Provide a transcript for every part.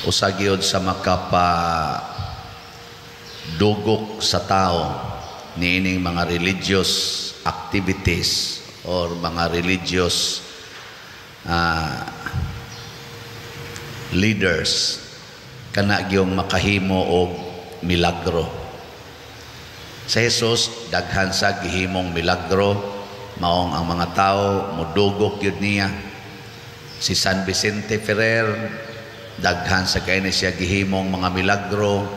usa gyud sa makapa dugok sa tao niining mga religious activities or mga religious leaders kana gyung makahimo og milagro. Sa Jesus daghan sa gihimong milagro, maong ang mga tao modugok gyud niya. Si San Vicente Ferrer daghan sa kaini siya gihimong mga milagro,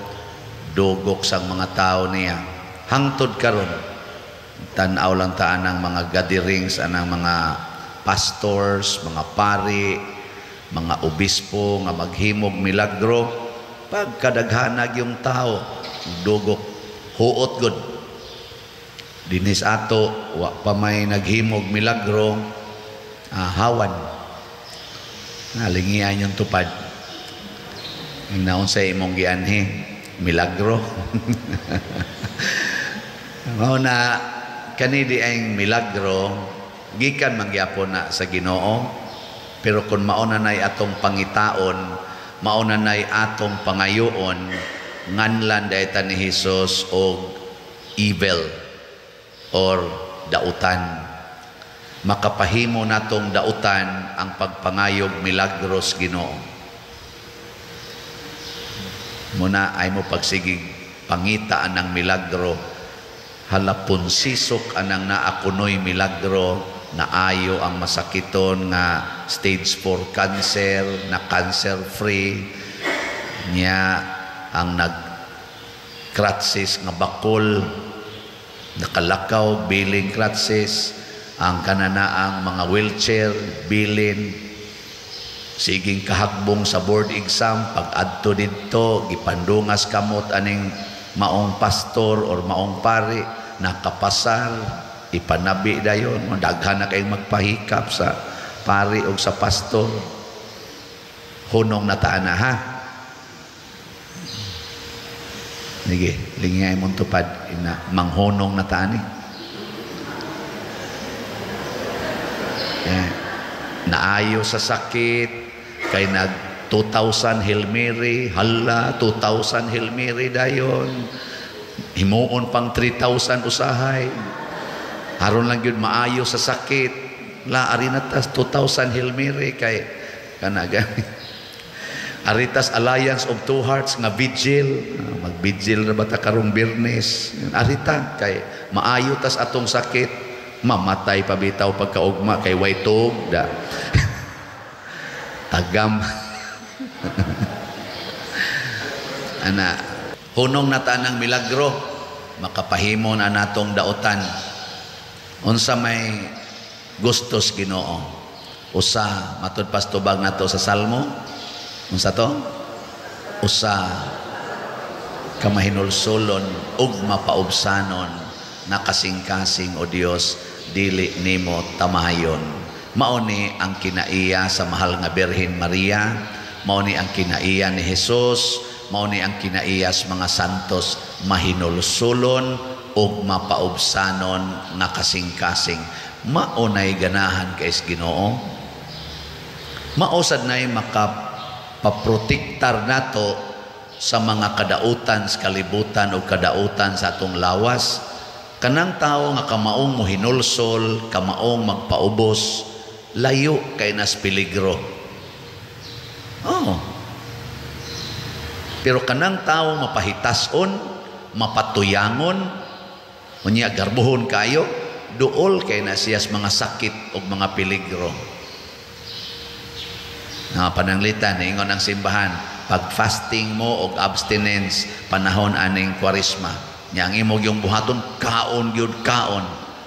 dugok sang mga tao niya. Hangtod karon tan-aw lang taan ang mga gatherings anang mga pastors, mga pari, mga obispo nga maghimog milagro. Pagkadaghanag yung tao dugok huot gud. Dinis ato wa pa may naghimog milagro, hawan nalingian yung tupad ang naon sa imong gianhi milagro. Mao na kani di ang milagro gikan mangyapon na sa Ginoo, pero kung mauna nay atong pangitaon, mauna nay atong pangayoon, nganlan dayta ni Hesus og evil or dautan. Makapahimo natong dautan ang pagpangayog milagros Ginoo. Muna ay mo pagsigig pangitaan ng milagro, halapon sisok anang naakunoy milagro, na ayo ang masakiton nga stage 4 cancer, na cancer free niya ang nag-kratsis nga bakol, nakalakaw, biling kratsis, ang kananaang mga wheelchair, bilin, siging kahagbong sa board exam, pag-adto dito, gipandungas kamot aning maong pastor or maong pari, nakapasar, ipanabi dayon, daghan na kayong magpahikap sa pari o sa pastor. Hunong na taan na ha. Sige, lingay mong tupad, manghunong na taan eh. Naayo sa sakit, kay nag 2,000 Hail Mary, hala 2,000 Hail Mary dayon, himuon pang 3,000 usahay, haron lang yun maayo sa sakit, la arinatas 2,000 Hail Mary kay kanaga. Aritas Alliance of Two Hearts nga vigil, mag-vigil na bata karong Biyernes, arita kay maayo tas atong sakit, mamatay pabitaw pagkaugma kay way tug da. Tagam. Ana, hunong na tanang milagro, makapahimo na natong dautan. Unsa may gustos Ginoo? Usa, matud pastubag nato sa Salmo. Unsa to? Usa kamahinulsulon ug mapaubsanon, nakasing-kasing o Dios, dili nimo tamayon. Mauni ang kinaiya sa mahal nga Birhen Maria, mauni ang kinaiya ni Jesus, mauni ang kinaiya sa mga santos, mahinulsulon ug mapaubsanon, nakasing-kasing. Maunay ganahan kay Ginoo. Mausad nay makapaprotektar nato sa mga kadautan sa kalibutan o kadautan sa atong lawas. Kanang tao nga kamaong mohinulsol, kamaong magpaubos, layo kay nas peligro. Pero kanang tao mapahitason, mapatuyangon, unya garbuhon kayo, duol kay na siyas mga sakit o mga peligro. Pananglitan, ingon ang simbahan, pag fasting mo o abstinence, panahon aning kwarisma, yang imog yung buhaton kaon gyud kaon.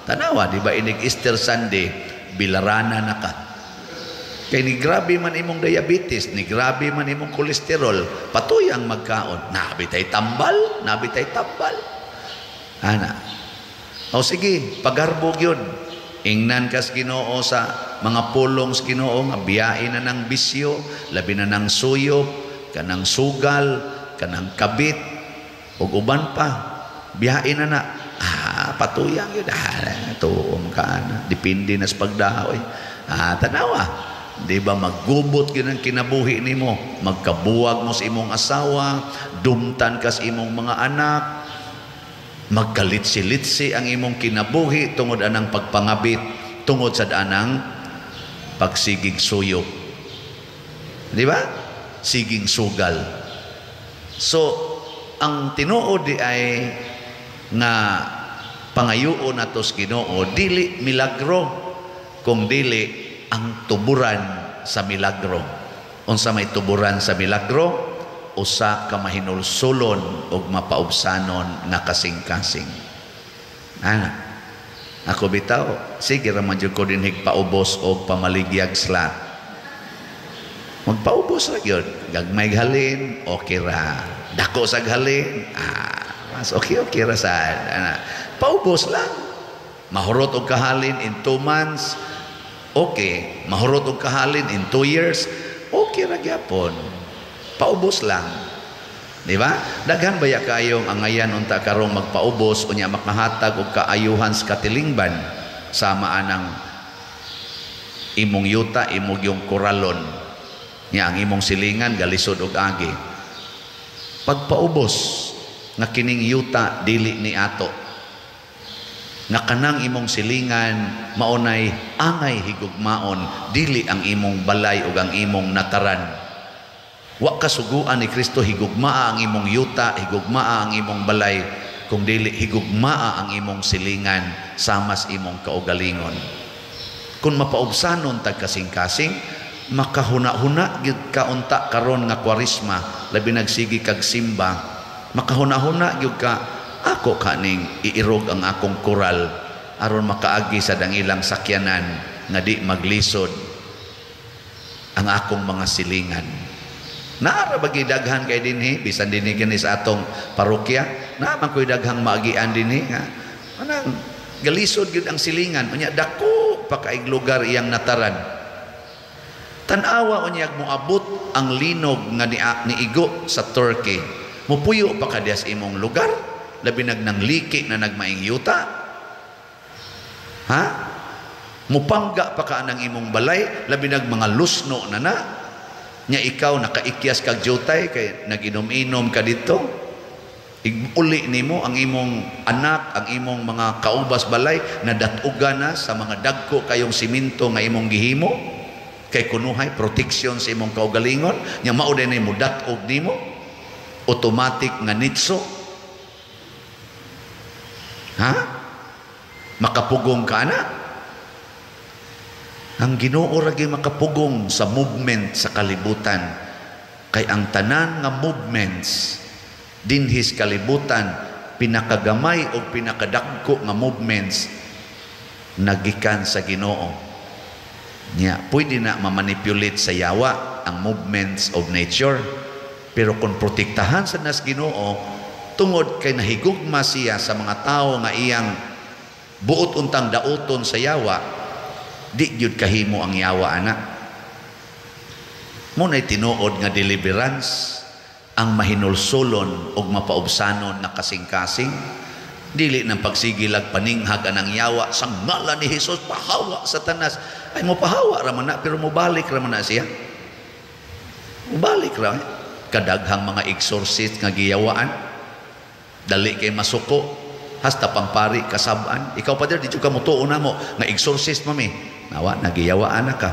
Tanawa di ba inig Easter Sunday bilarana na ka. Kay ni grabe man imong diabetes, ni grabe man imong kolesterol, patuyang magkaon. Nabitay tambal. Ana. O sige, pagarbog yun. Ingnan kas Ginoo sa mga pulong sa Ginoo nga biyain na ng bisyo, labi na ng suyop, kanang sugal, kanang kabit, ug uban pa. Biyain na patuyang yun. Tuom ka na. Depende na sa pagdahoy. Tanawa. Di ba maggubot yun ang kinabuhi nimo, magkabuwag mo sa imong asawa, dumtan ka sa imong mga anak, magkalitsi-litsi ang imong kinabuhi tungod anang pagpangabit, tungod sa anang pagsigig suyop. Di ba? Siging sugal. So, ang tinuod di ay nga pangayuon natos Ginoo, dili milagro, kung dili ang tuburan sa milagro. Unsa may tuburan sa milagro? Usa ka mahinulsulon og mapaubsanon nga kasing-kasing. Ako bitaw, sige ra man jud ko dinhig paubos og pamaligyag slat. Magpaubos ra gyud, gagmay halin, okay ra. Dako sa halin, mas okay ra sad. Paubos lang. Mahurot og kahalin in 2 months, okay. Mahurot og kahalin in 2 years, okay ra gyapon. Paubos lang. Di ba? Daghan baya kayong angayan unta karong magpaubos unya makahatag og kaayuhan sa katilingban sama anang imong yuta, imong yung koralon. Nya ang imong silingan galisod og agi. Pagpaubos nga kining yuta dili ni ato. Nga kanang imong silingan maunay angay higugmaon, dili ang imong balay ug ang imong nataran. Wa kasuguan ni Kristo higugmaa ang imong yuta, higugmaa ang imong balay, kung dili higugmaa ang imong silingan samas imong kaugalingon. Kung mapaubsanon tag kasing-kasing, makahuna-huna gid ka unta karon nga Kwaresma, labi nagsigi kag simba, makahuna-huna gyud ka, ako kaning iirog ang akong koral aron makaagi sa dangilang sakyanan nga di maglisod ang akong mga silingan. Naara bagi daghan kay dinhi bisan dinhi kini sa atong parokya, naman koy daghang maagian dinhi nga anang galisod gyud ang silingan unya dako pa kaig lugar iyang nataran. Tan-awa unyag moabot ang linog nga niigo sa Turkey. Mupuyo pa ka dias imong lugar, labi nang liki na nagmaing yuta. Ha? Mupangga pa ka nang imong balay, labi mga lusno na. Nya ikaw nakaikyas kag jutay kay naginom-inom ka dito. Uli nimo ang imong anak, ang imong mga kaubas balay nadatuga na sa mga dagko kayong siminto nga imong gihimo. Kay kunuhay proteksyon sa imong kaugalingon, nya mao din nimo datog nimo automatic nga nitso. Ha? Makapugong ka na. Ang Ginoo ra gyud makapugong sa movement sa kalibutan, kay ang tanan nga movements dinhis kalibutan, pinakagamay o pinakadagko nga movements nagikan sa Ginoo. Nya pwede na mamanipulate sa yawa ang movements of nature, pero kung protektahan sa nas Ginoo tungod kay nahigugma siya sa mga tao nga iyang buot untang daoton sa yawa, di gyud kahimo ang yawa ana. Munay tinuod nga deliverance ang mahinulsulon og mapaubsanon na kasing-kasing, dili ng pagsigilag paninghag anang yawa sa ngalan ni Hesus, pahawa Satanas. Ay mo pahawa ra man na, pero mobalik ra man na siya. Mobalik ra. Kadaghang mga exorcist nga giyawaan, dali kay masuko, hasta pampari kasabaan. Ikaw pa di ka mutuon na mo nga exorcist mami. Nawa nagiyawaan na ka.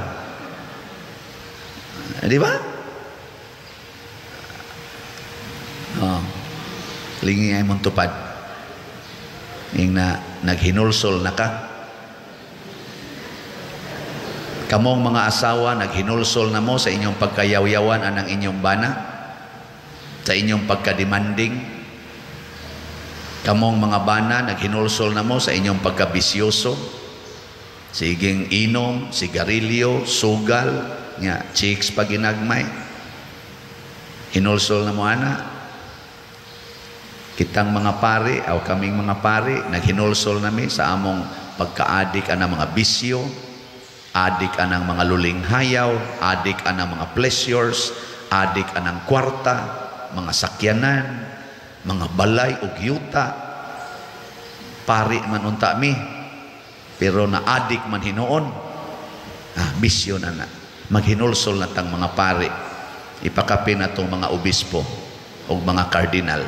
Di ba? Lingi ay mong tupad. Yung naghinulsol na ka. Kamong mga asawa, naghinulsol na mo sa inyong pagkayaw-yawan anang inyong bana, sa inyong pagkademanding. Kamong mga bana, naghinulsol na mo sa inyong pagkabisyoso, siging inom, sigarilyo, sugal, nga chicks pa ginagmay. Hinulsol na mo ana. Kitang mga pari, o kaming mga pari, naghinulsol nami sa among pagka-adik anang mga bisyo, adik anang mga luling hayaw, adik anang mga pleasures, adik anang kwarta, mga sakyanan, mga balay ug yuta. Pari man unta mi, pero na adik man hinoon, bisyo na na. Maghinulsol na tang mga pari, ipakapin na tong mga obispo o mga kardinal.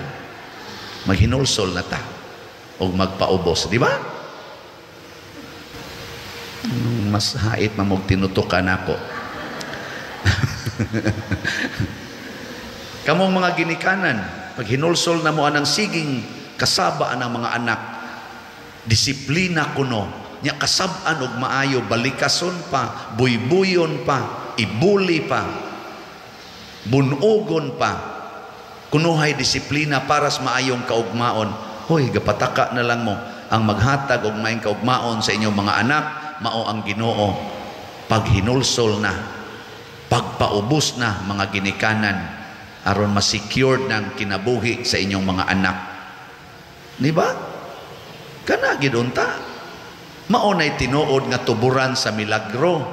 Maghinulsol na ta o magpaubos, di ba? Mas hait mamog tinutukan ako. Kamong mga ginikanan, pag hinulsol na mo anang siging kasabaan ng mga anak, disiplina kuno, nya kasabaan og maayo, balikason pa, buybuyon pa, ibuli pa, bunugon pa, kunuhay disiplina para sa maayong kaugmaon. Hoy, gapataka na lang mo ang maghatag og maayong kaugmaon sa inyong mga anak, mao ang Ginoo. Pag hinulsol na, pagpaubos na mga ginikanan, aron ma-secured ng kinabuhi sa inyong mga anak. Di ba? Kana gid unta. Maunay tinuod nga tuburan sa milagro,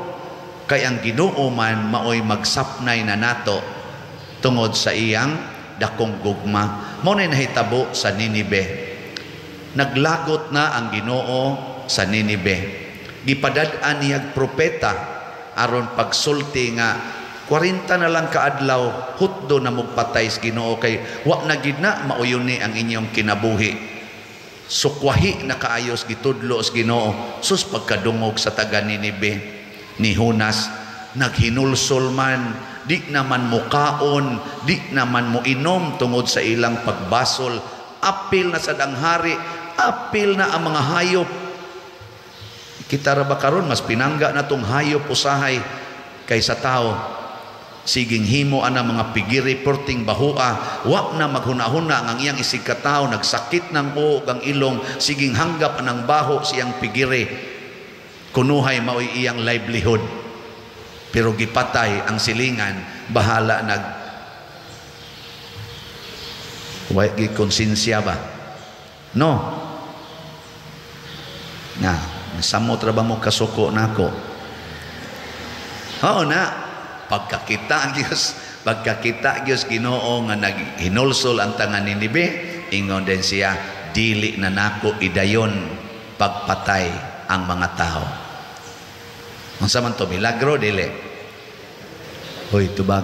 kay ang Ginoo man maoy magsapnay na nato tungod sa iyang dakong gugma. Maunay nahitabo sa Ninibe. Naglagot na ang Ginoo sa Ninibe. Gipadad-an niyag propeta aron pagsulti nga 40 na lang kaadlaw hutdo na magpatay sa Ginoo, kay wa na gid na mauyoni ang inyong kinabuhi. Sukwahi na kaayos gitudlo sa Ginoo. Sus, pagkadungog sa taga Ninibe ni Jonas, naghinulsol man, di naman mukaon, di naman mo inom tungod sa ilang pagbasol. Apil na sa danghari, apil na ang mga hayop. Kita ra ba karon mas pinangga na tong hayop usahay kaysa tao. Siging himo ana mga pigiri porting bahua, wa na maghuna-huna ang iyang isig katao, nagsakit ng buhok ang ilong, siging hanggap anang baho siyang pigiri, kunuhay maoy iyang livelihood. Pero gipatay ang silingan, bahala nag way konsensya ba? No. Na, samot ra ba mo kasuko nako? Oo na. Pagkakita Diyos Ginoo nga naghinulsol ang tangan ni Ninibe, ingon din siya, dili na nako idayon pagpatay ang mga tao. Unsa man to, milagro dili? Hoy, tubag.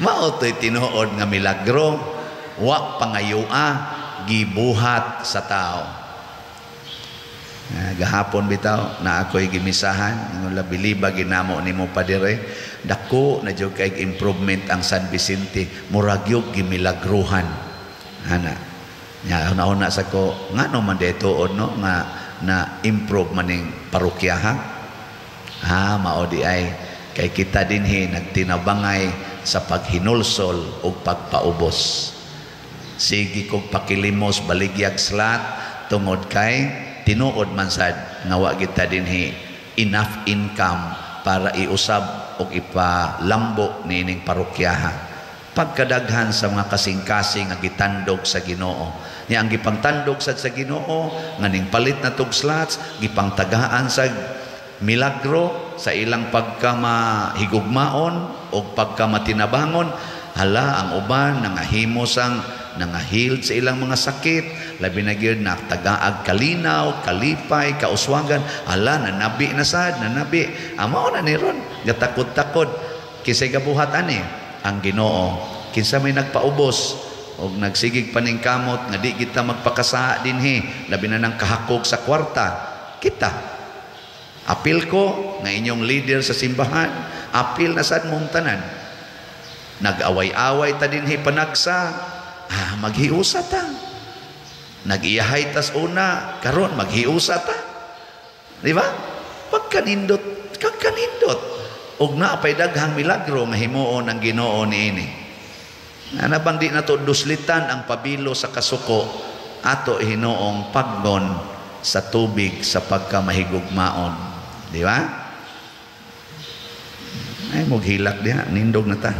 Mao to'y tinuod nga milagro, wa pangayua, gibuhat sa tao. Gahapon bitaw na ako'y gimisahan, ingon labiliba ginamo nimo pa dire, dako na jud kay improvement ang San Vicente, murag gyud gimilagruhan ana nya una sa ko ngano man daytoon no nga na improve maning parokyaha. Mao di ay kay kita dinhi nagtinabangay sa paghinulsol ug pagpaubos. Sige kog pakilimos baligyag slat tungod kay tinuod man sad nga wa kita dinhi enough income para iusab o ipalambo nining parokyaha. Pagkadaghan sa mga kasing-kasing nga gitandog sa Ginoo, niya ang gipangtandog sa Ginoo nganing palit na tog slots, gipangtagaan sa milagro sa ilang pagkamahigugmaon o pagkamatinabangon. Hala, ang uban nangahimo sang nangahiled sa ilang mga sakit, labi na gyud nagtagaag kalinaw, kalipay, kauswagan. Ala, nanabi na sad, nanabi. Mao na ni ron, gatakod-takod. Kisay gabuhat ani ang Ginoo. Kinsa may nagpaubos og nagsigig paning kamot nga di kita magpakasaha dinhi, labi na nang kahakog sa kwarta. Kita. Apil ko nga inyong leader sa simbahan, apil na sad mong tanan. Nag-away-away ta dinhi panagsa. Maghiusa ta. Nag-iyahay tas una, karon maghiusa ta. Di ba? Pagkanindot, kagkanindot. Og naapay daghang milagro nga himuon ang Ginoo niini. Anabang di nato duslitan ang pabilo sa kasuko, ato hinuong paggon sa tubig sa pagkamahigugmaon. Di ba? Ay, maghilak diha, nindog na ta.